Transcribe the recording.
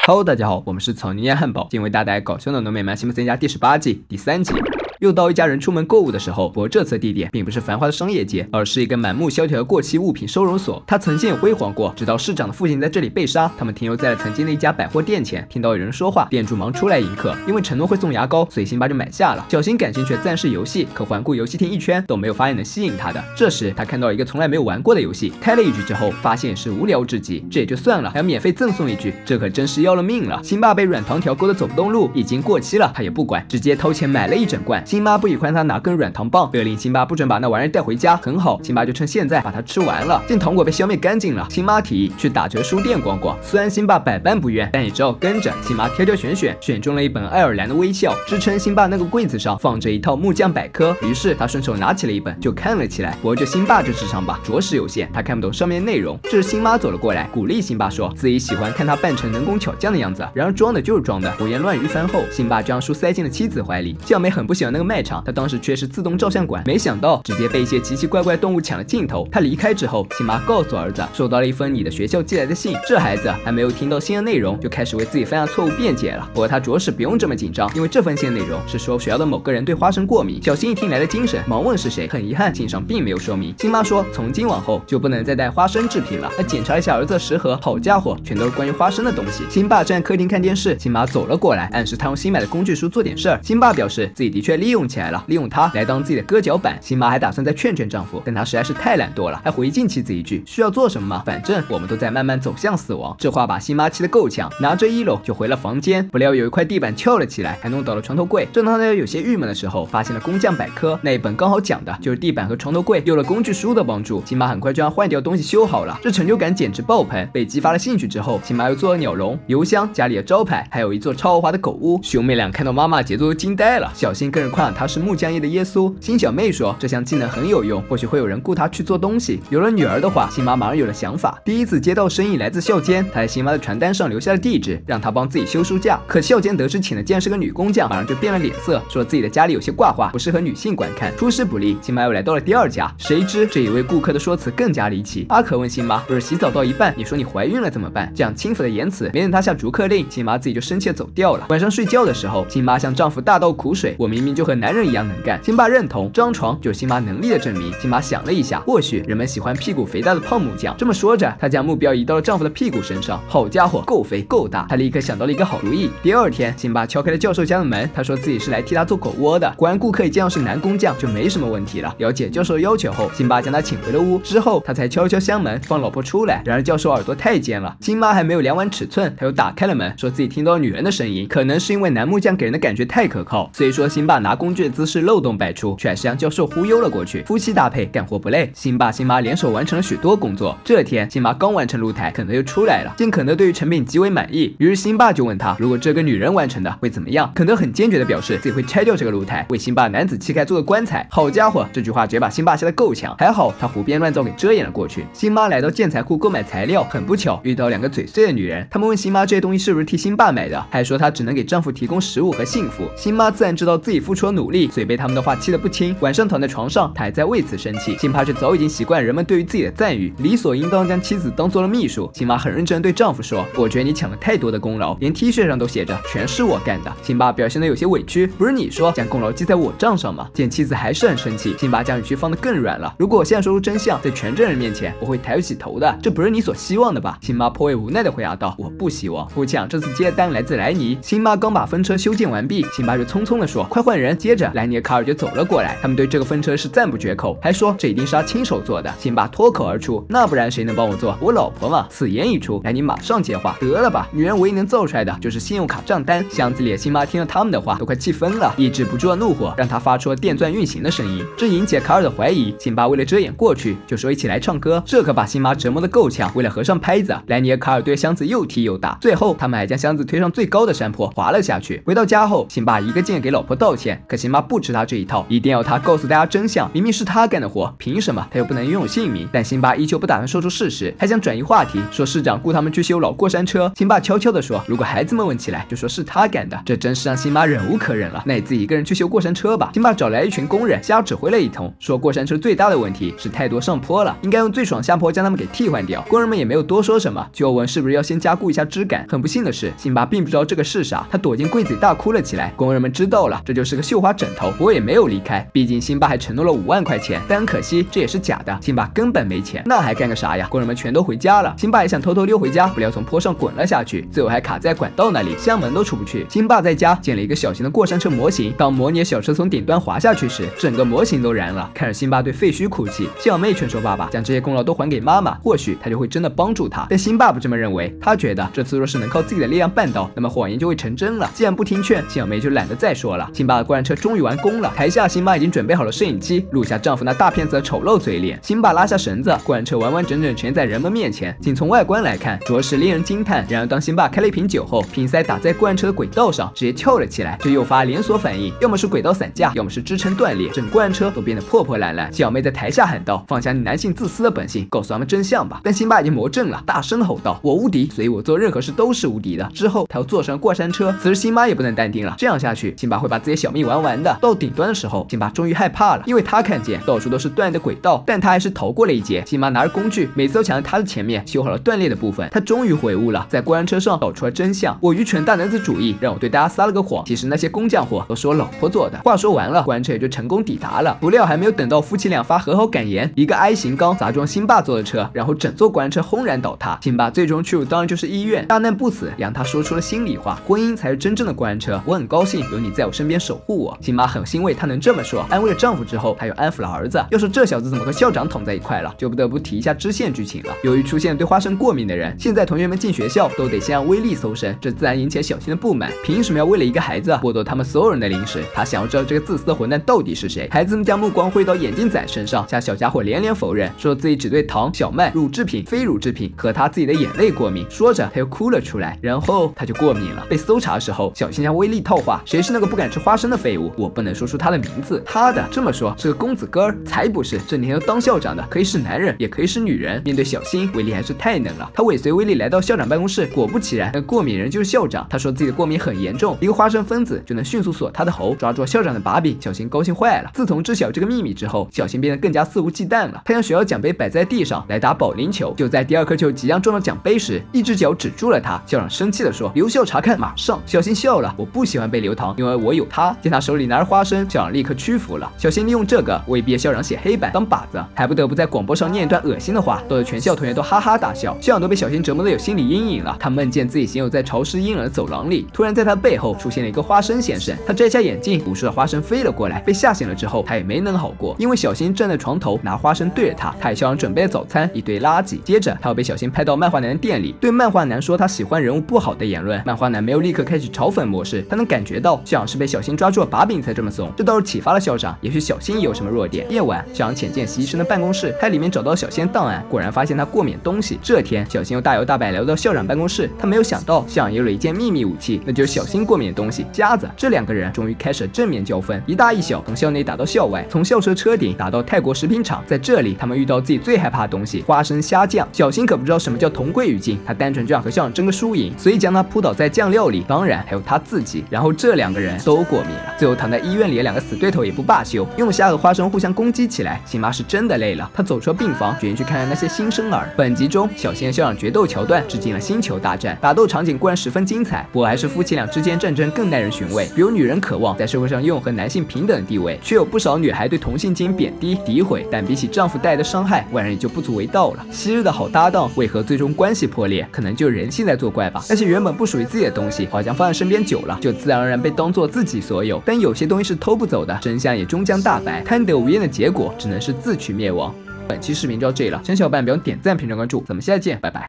Hello， 大家好，我们是草泥鸭汉堡，今天为大家带来搞笑的农美们西门森家第18季第3集。又到一家人出门购物的时候，不过这次的地点并不是繁华的商业街，而是一个满目萧条的过期物品收容所。它曾经也辉煌过，直到市长的父亲在这里被杀，他们停留在了曾经的一家百货店前，听到有人说话，店主忙出来迎客，因为承诺会送牙膏，所以辛巴就买下了。小新感兴趣的自然是游戏，可环顾游戏厅一圈都没有发现能吸引他的。这时他看到一个从来没有玩过的游戏，开了一局之后，发现是无聊至极，这也就算了，还要免费赠送一局，这可真是要了命了。辛巴被软糖条勾得走不动路，已经过期了，他也不管，直接掏钱买了一整罐。辛巴不喜欢他拿根软糖棒，勒令辛巴不准把那玩意带回家。很好，辛巴就趁现在把它吃完了。见糖果被消灭干净了，辛巴提议去打折书店逛逛。虽然辛巴百般不愿，但也只好跟着。辛巴挑挑选选，选中了一本爱尔兰的微笑，支撑辛巴那个柜子上放着一套木匠百科。于是他顺手拿起了一本就看了起来。不过就辛巴这智商吧，着实有限，他看不懂上面的内容。这时辛妈走了过来，鼓励辛巴说自己喜欢看他扮成能工巧匠的样子。然而装的就是装的。胡言乱语番后，辛巴就将书塞进了妻子怀里。小美很不喜欢那个卖场，她当时却是自动照相馆，没想到直接被一些奇奇怪怪动物抢了镜头。他离开之后，辛巴告诉儿子收到了一封你的学校寄来的信。这孩子还没有听到信的内容，就开始为自己犯下错误辩解了。不过他着实不用这么紧张，因为这封信的内容是说学校的某个人对花生过敏。小新一听来了精神，忙问是谁。很遗憾，信上并没有说明。辛妈说从今往后就不能再带花生制品了。他检查一下儿子的食盒，好家伙，全都是关于花生的东西。辛爸正在客厅看电视，辛妈走了过来，暗示他用新买的工具书做点事儿。辛爸表示自己的确利用起来了，利用他来当自己的割脚板。辛妈还打算再劝劝丈夫，但他实在是太懒惰了，还回敬妻子一句需要做什么吗？反正我们都在慢慢走向死亡。这话把辛妈气得够呛，拿着衣篓就回了房间。不料有一块地板翘了起来，还弄倒了床头柜。正当他有些郁闷的时候，发现了工匠百科，那一本刚好讲的就是地板和床头柜。有了工具书的帮助，辛妈很快就将坏掉的东西修好了，这成就感简直爆棚。被激发了兴趣之后，辛妈又做了鸟笼、邮箱、家里的招牌，还有一座超豪华的狗屋。兄妹俩看到妈妈杰作都惊呆了。小新更是夸他是木匠业的耶稣。辛小妹说这项技能很有用，或许会有人雇她去做东西。有了女儿的话，辛妈马上有了想法。第一次接到生意来自校监，她在辛妈的传单上留下了地址，让她帮自己修书架。可校监得知请的竟然是个女工匠，马上就变了脸色，说自己的家里有些挂画不适合女性观看。出师不利，辛妈又来到了第二家，谁知这一位顾客的说辞更加离奇。阿可问辛妈，不是洗澡到一半你说你怀孕了怎么办？这样轻浮的言辞，没等她下逐客令，辛妈自己就生气地走掉了。晚上睡觉的时候，辛妈向丈夫大倒苦水，我明明就和男人一样能干。辛爸认同，这张床就是辛妈能力的证明。辛妈想了一下，或许人们喜欢屁股肥大的胖木匠。这么说着，她将目标移到了丈夫的屁股身上。好家伙，够肥够大！她立刻想到了一个好主意。第二天，辛爸敲开了教授家的门，他说自己是来替他做狗窝的。果然，顾客一见到是男工匠，就没什么问题了。了解教授的要求后，辛爸将他请回了屋。之后，他才敲敲箱门，放老婆出来。然而，教授耳朵太尖了，辛妈还没有量完尺寸，他又打开了门，说自己听到了女人的声音。可能是因为男木匠给人的感觉太可靠，所以说辛爸拿工具的姿势漏洞百出，却还是让教授忽悠了过去。夫妻搭配，干活不累。辛爸、辛妈联手完成了许多工作。这天，辛妈刚完成露台，可能又出来了。见可能对于成品极为满意，于是辛爸就问他，如果这个女人完成的会怎么样？可能很坚决的表示自己会拆掉这个露台，为辛爸男子气概做个棺材。好家伙，这句话直接把辛爸吓得够呛，还好他胡编乱造给遮掩了过去。辛妈来到建材库购买材料，很不巧遇到两个嘴碎的女人，他们问辛妈这些东西是不是替辛爸买的，还说她只能给丈夫提供食物和幸福。辛妈自然知道自己付出了努力，所以被他们的话气得不轻。晚上躺在床上，她还在为此生气。辛爸却早已经习惯人们对于自己的赞誉，理所应当将妻子当做了秘书。辛妈很认真地对丈夫说，我觉得你抢了太多的功劳，连 T 恤上都写着全是我干的。辛爸表现得有些委屈，不是你说将功劳记在我账上吗？见妻子还是很生气，辛爸将语气放得更软了。如果我现在说出真相，在全镇人面前我会抬不起头的，这不是你所希望的吧？辛妈颇为无奈地回答道，我不希望。不巧这次接的单来自莱尼。辛妈刚把分车修建完毕，辛爸就匆匆地说快换人。接着莱尼和卡尔就走了过来，他们对这个分车是赞不绝口，还说这一定是他亲手做的。辛爸脱口而出，那不然谁能帮我做？我老婆嘛。此言一出，莱尼马上接话，得了吧，女人唯一能造出来的就是信用卡账单。箱子里的辛妈听了他们的话都快气疯了，抑制不住的怒火让他发出了电钻运行的声音，这引起了卡尔的怀疑。辛巴为了遮掩过去，就说一起来唱歌，这可把辛妈折磨得够呛。为了合上拍子，莱尼和卡尔对箱子又踢又打，最后他们还将箱子推上最高的山坡滑了下去。回到家后，辛巴一个劲给老婆道歉，可辛巴不吃他这一套，一定要他告诉大家真相。明明是他干的活，凭什么他又不能拥有姓名？但辛巴依旧不打算说出事实，还想转移话题，说市长雇他们去修老过山车。辛巴悄悄地说，如果孩子们问起来，就说是他干的。这真是让辛巴忍无可忍了。那你自己一个人去修过山车吧。辛巴找来一群工人，瞎指挥了一通，说过山车最大的问题是太多上坡了，应该用最爽下坡将他们给替换掉。工人们也没有多说什么，就问是不是要先加固一下支杆。很不幸的是，辛巴并不知道这个是啥，他躲进柜子里大哭了起来。工人们知道了，这就是个绣花枕头，不过也没有离开，毕竟辛巴还承诺了5万块钱，但很可惜这也是假的，辛巴根本没钱，那还干个啥呀？工人们全都回家了，辛巴也想偷偷溜回家，不料从坡上滚了下去，最后还卡在管道那里，箱门都出不去。辛巴在家建了一个小型的过山车模型，当模拟的小车从顶端滑下去时，整个模型都燃了。看着辛巴对废墟哭泣，小妹劝说爸爸将这些功劳都还给妈妈，或许他就会真的帮助他。但辛巴不这么认为，他觉得这次若是能靠自己的力量办到，那么谎言就会成真了。既然不听劝，小妹就懒得再说了。辛巴的过山车终于完工了，台下辛巴已经准备好了摄影机，录下丈夫那大骗子的丑陋嘴脸。辛巴拉下绳子，过山车完完整整呈在人们面前。仅从外观来看，着实令人惊叹。然而当辛巴开了一瓶酒后，瓶塞打在过山车的轨道上，直接翘了起来，这诱发连锁反应，要么是轨道散架，要么是支撑断裂，整过山车都变得破破烂烂。小妹在台下喊道：“放下你男性自私的本性，告诉他们真相吧！”但辛巴已经魔怔了，大声吼道：“我无敌，所以我做任何事都是无敌的。”之后他又坐上过山车。此时辛巴也不能淡定了，这样下去，辛巴会把自己小命玩完的。到顶端的时候，辛巴终于害怕了，因为他看见到处都是断裂的轨道，但他还是逃过了一劫。辛巴拿着工具，每次都抢在他的前面，修好了断裂的部分。他终于悔悟了，在过山车上搞出了真相：我愚蠢大男子主义，让我对大家撒了个谎，其实那些工匠活都是我老婆做的。话说完了，过山车也就成功抵达了。不料还没有等到夫妻俩发和好感言，一个 I 型钢砸中辛巴坐的车，然后整座过山车轰然倒塌。辛巴最终去路当然就是医院，大难不死让他说出了心里话：婚姻才是真正的过山车，我很高兴有你在我身边守护我。辛巴很欣慰她能这么说，安慰了丈夫之后，她又安抚了儿子。要说这小子怎么和校长捅在一块了，就不得不提一下支线剧情了。由于出现对花生过敏的人，现在同学们进学校都得先让威力搜身，这自然引起了小新的不满。凭什么要为了一个孩子剥夺他们所有人的零食？他想要知道这个自私的混蛋到底是谁。孩子们将目光挥到眼镜仔身上，向小家伙连连否认，说自己只对糖、小麦、乳制品、非乳制品和他自己的眼泪过敏。说着他又哭了出来，然后他就过敏了。被搜查的时候，小新向威力套话：谁是那个不敢吃花生的废物？我不能说出他的名字。他的这么说是个公子哥儿，才不是，这年头当校长的可以是男人，也可以是女人。面对小新，威力还是太冷了。他尾随威力来到校长办公室，果不其然，那过敏人就是校长。他说自己的过敏很严重，一个花生分子就能迅速锁他的喉，抓住校长的把柄。小新高兴坏了。自从知晓这个秘密之后，小新变得更加肆无忌惮了。他将学校奖杯摆在地上来打保龄球，就在第2颗球即将撞到奖杯时，一只脚止住了他。校长生气地说：“留校查看，马上！”小新笑了：“我不喜欢被留堂，因为我有他。”见他手里拿着花生，校长立刻屈服了。小新利用这个为毕业校长写黑板当靶子，还不得不在广播上念一段恶心的话，逗得全校同学都哈哈大笑。校长都被小新折磨得有心理阴影了。他梦见自己行走在潮湿阴冷的走廊里，突然在他背后出现了一个花生先生。他摘下眼镜，无数的花生飞了过来。被吓醒了之后，他也没能好过，因为小新站在床头拿花生对着他。他给校长准备了早餐，一堆垃圾。接着他又被小新派到漫画男的店里，对漫画男说他喜欢人物不好的言论。漫画男没有立刻开启嘲讽模式，他能感觉到校长是被小新抓住了把柄才这么怂，这倒是启发了校长，也许小新也有什么弱点。夜晚，校长潜进习医生的办公室，他在里面找到小新档案，果然发现他过敏东西。这天，小新又大摇大摆来到校长办公室，他没有想到校长有了一件秘密武器，那就是小新过敏的东西——夹子。这2个人终于开始了正面交锋，一大一小，从校内打到校外，从校车车顶打到泰国食品厂。在这里，他们遇到自己最害怕的东西——花生虾酱。小新可不知道什么叫同归于尽，他单纯就想和校长争个输赢，所以将他扑倒在酱料里，当然还有他自己。然后这2个人都过敏了，最后躺在医院里的2个死对头也不罢休，用虾和花生互相攻击起来。辛巴是真的累了，他走出了病房，决定去看看那些新生儿。本集中，小新和校长决斗桥段致敬了星球大战，打斗场景固然十分精彩，不过还是夫妻俩之间战争更耐人寻味。比如女人渴望在社会上拥有和男性平等的地位，却有不少女孩对同性进行贬低诋毁，但比起丈夫带来的伤害，外人也就不足为道了。昔日的好搭档为何最终关系破裂？可能就是人性在作怪吧。那些原本不属于自己的东西，好像放在身边久了，就自然而然被当作自己所有。但有些东西是偷不走的，真相也终将大白。贪得无厌的结果，只能是自取灭亡。本期视频就到这里了，想小伙伴别忘点赞、评论、关注，咱们下期见，拜拜。